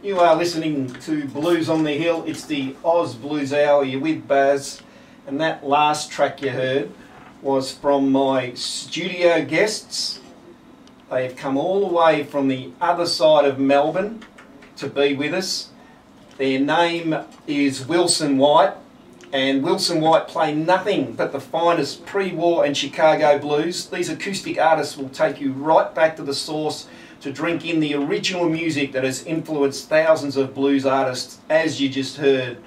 You are listening to Blues on the Hill. It's the Oz Blues Hour. You're with Baz, and that last track you heard was from my studio guests. They have come all the way from the other side of Melbourne to be with us. Their name is Wilson White, and Wilson White play nothing but the finest pre-war and Chicago blues. These acoustic artists will take you right back to the source to drink in the original music that has influenced thousands of blues artists, as you just heard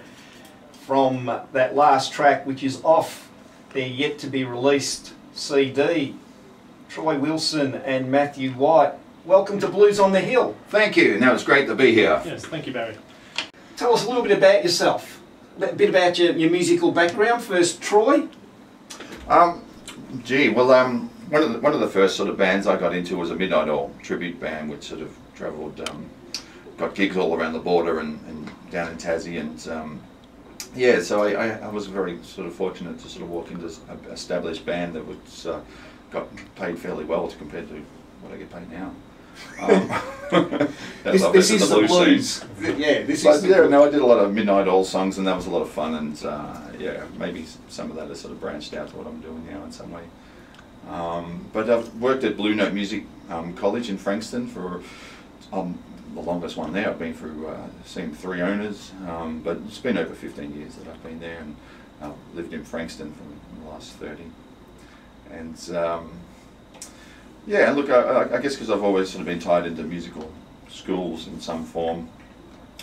from that last track, which is off their yet-to-be-released CD. Troy Wilson and Matthew White, welcome to Blues on the Hill. Thank you. No, it's great to be here. Yes, thank you, Barry. Tell us a little bit about yourself, a bit about your musical background. First, Troy. One of the first sort of bands I got into was a Midnight Oil tribute band, which sort of travelled, got gigs all around the border and down in Tassie, and yeah, so I was very sort of fortunate to sort of walk into an established band that was got paid fairly well compared to what I get paid now. This is the blues. Yeah, this is. Yeah, no, I did a lot of Midnight Oil songs, and that was a lot of fun, and yeah, maybe some of that has sort of branched out to what I'm doing now in some way. But I've worked at Blue Note Music College in Frankston for the longest one there. I've been through, seen 3 owners, but it's been over 15 years that I've been there, and I've lived in Frankston for the last 30. And yeah, look, I guess because I've always sort of been tied into musical schools in some form,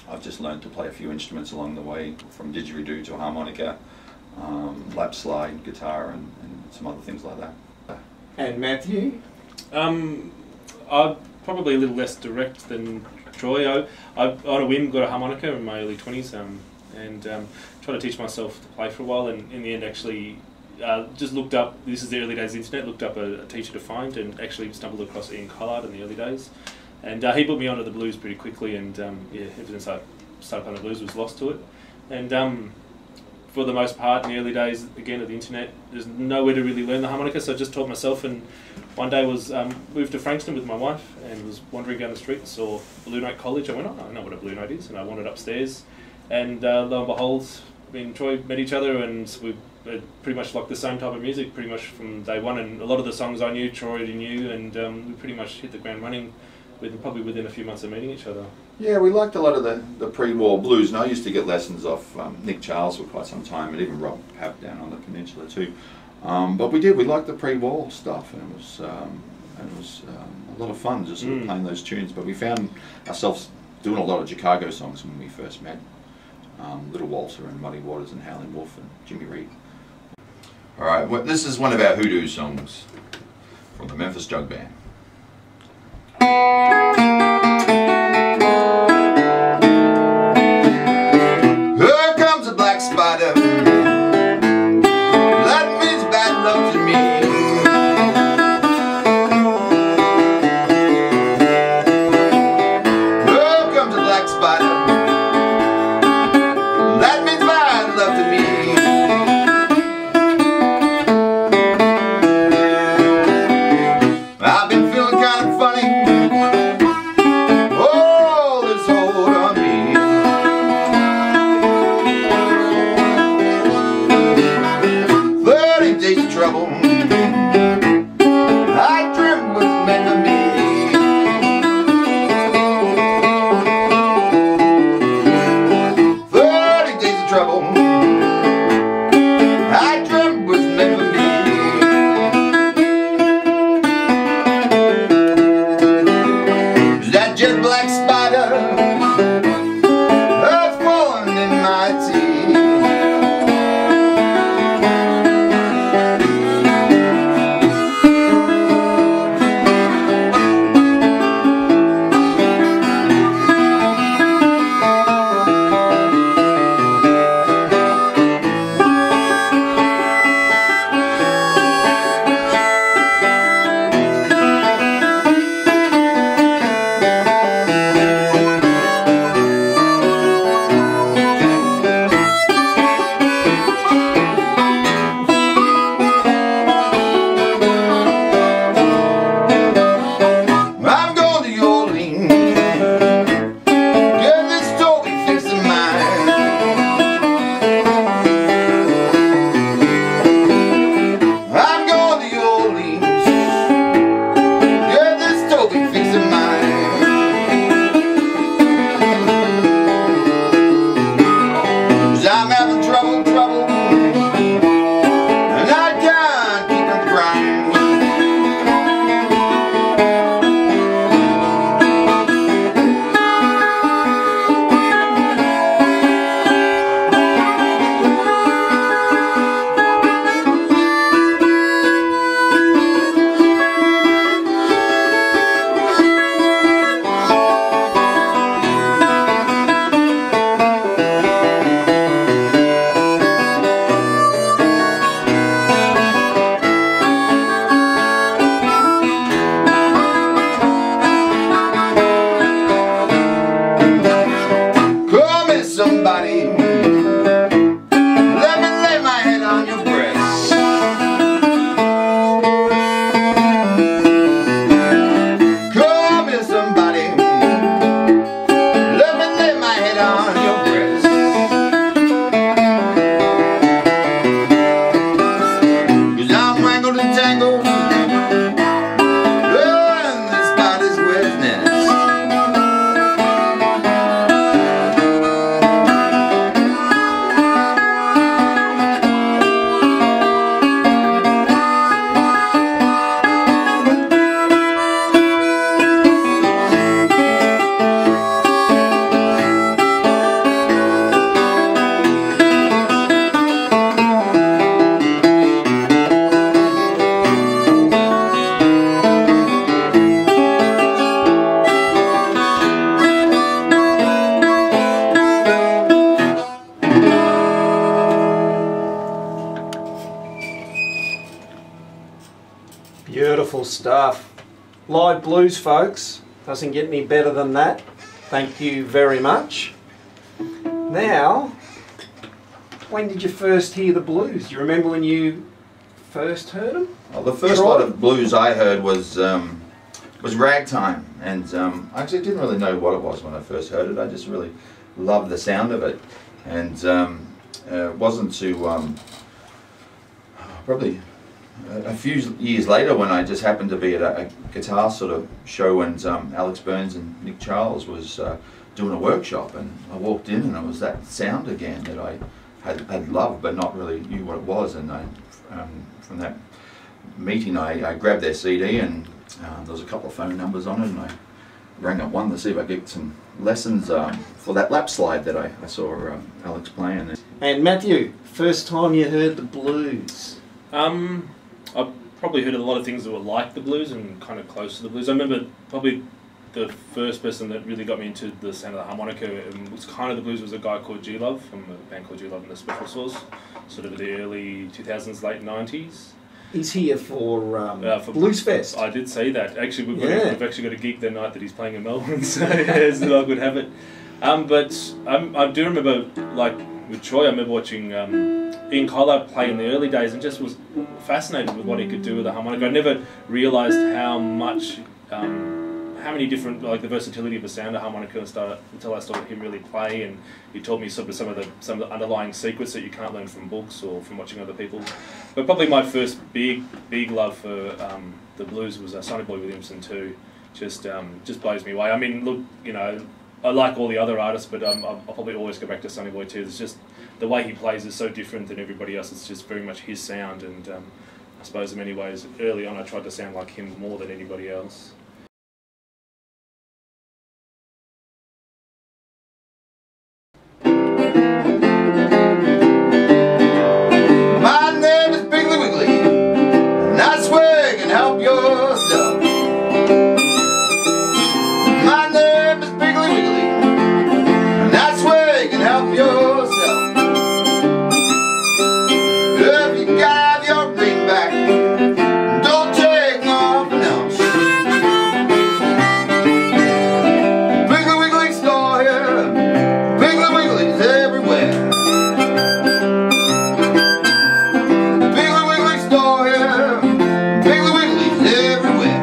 I've just learned to play a few instruments along the way, from didgeridoo to harmonica, lap slide, guitar, and some other things like that. And Matthew? I'm probably a little less direct than Troy. I on a whim got a harmonica in my early 20s and tried to teach myself to play for a while, and in the end actually just looked up, this is the early days of the internet, looked up a teacher to find, and actually stumbled across Ian Collard in the early days. And he put me onto the blues pretty quickly, and yeah, ever since I started playing the blues, was lost to it. And for the most part, in the early days, again, of the internet, there's nowhere to really learn the harmonica, so I just taught myself, and one day was moved to Frankston with my wife, and was wandering down the street and saw Blue Note College. I went, oh, I know what a Blue Note is, and I wandered upstairs, and lo and behold, me and Troy met each other, and we pretty much liked the same type of music pretty much from day one, and a lot of the songs I knew, Troy already knew, and we pretty much hit the ground running probably within a few months of meeting each other. Yeah, we liked a lot of the pre-war blues, and I used to get lessons off Nick Charles for quite some time, and even Rob Papp down on the peninsula too. But we liked the pre-war stuff, and it was a lot of fun just sort of playing those tunes. But we found ourselves doing a lot of Chicago songs when we first met. Little Walter and Muddy Waters and Howlin' Wolf and Jimmy Reed. All right, well, this is one of our hoodoo songs from the Memphis Jug Band. Here comes a black spider, that means bad luck to me. Here comes a black spider, that means bad luck to me. I've been feeling kind of funny somebody. Let me lay my head on your breast. Call me somebody. Let me lay my head on your breast. 'Cause I'm wangled and tangled in this body's wetness. Beautiful stuff. Live blues, folks. Doesn't get any better than that. Thank you very much. Now, when did you first hear the blues? Do you remember when you first heard them? Well, the first lot of blues I heard was ragtime, and I actually didn't really know what it was when I first heard it. I just really loved the sound of it, and it wasn't to probably a few years later when I just happened to be at a guitar sort of show, and Alex Burns and Nick Charles was doing a workshop, and I walked in and it was that sound again that I had loved but not really knew what it was. And I, from that meeting I grabbed their CD, and there was a couple of phone numbers on it, and I rang up one to see if I could get some lessons for that lap slide that I saw Alex playing. And Matthew, first time you heard the blues? I probably heard a lot of things that were like the blues and kind of close to the blues. I remember probably the first person that really got me into the sound of the harmonica was kind of the blues was a guy called G-Love from a band called G-Love and the Special Sauce, sort of the early 2000s, late 90s. He's here for Blues Fest. I did say that. Actually, we've actually got a gig that night that he's playing in Melbourne, so as luck would have it. But I do remember, like with Troy, I remember watching Ian Collar play in the early days and just was fascinated with what he could do with the harmonica. I never realised how much, how many different, like the versatility of the sound of harmonica until I started him really play, and he taught me some of the underlying secrets that you can't learn from books or from watching other people. But probably my first big love for the blues was Sonny Boy Williamson too. Just blows me away. I mean, look, you know, I like all the other artists, but I'll probably always go back to Sonny Boy too. It's just the way he plays is so different than everybody else. It's just very much his sound, and I suppose in many ways early on I tried to sound like him more than anybody else. My name is Piggly Wiggly, and I swear you can help yourself. My name is Piggly Wiggly, and I swear you can help yourself. If you got your greenback, don't take nothing else. Piggly Wiggly store here, Piggly Wiggly's everywhere. Piggly Wiggly store here, Piggly Wiggly's everywhere.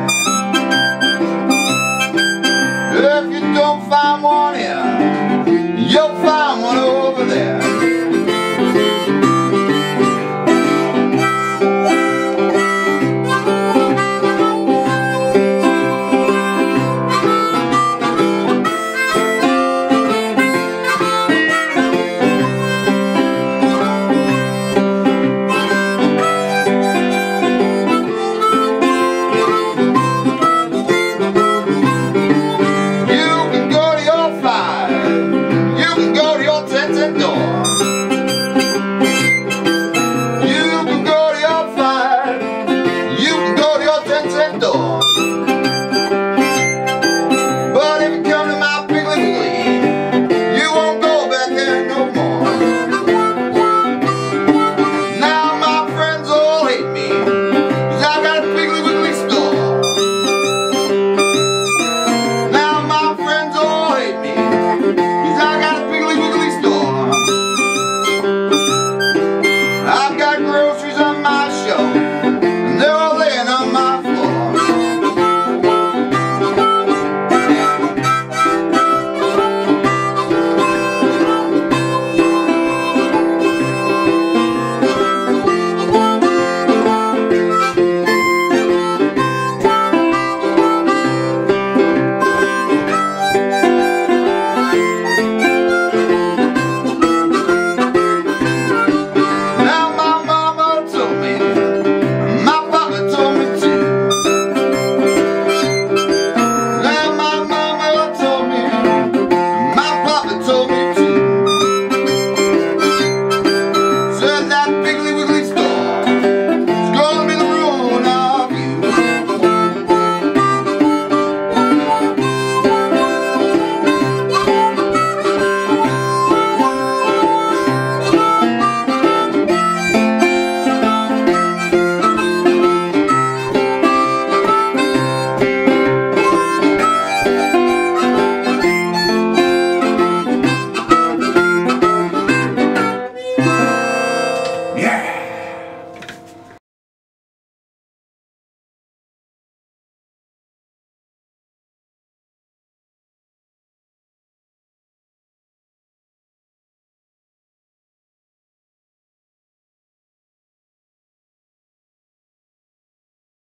If you don't find one here, you'll find one over there. You can go to your fire, you can go to your tent and door.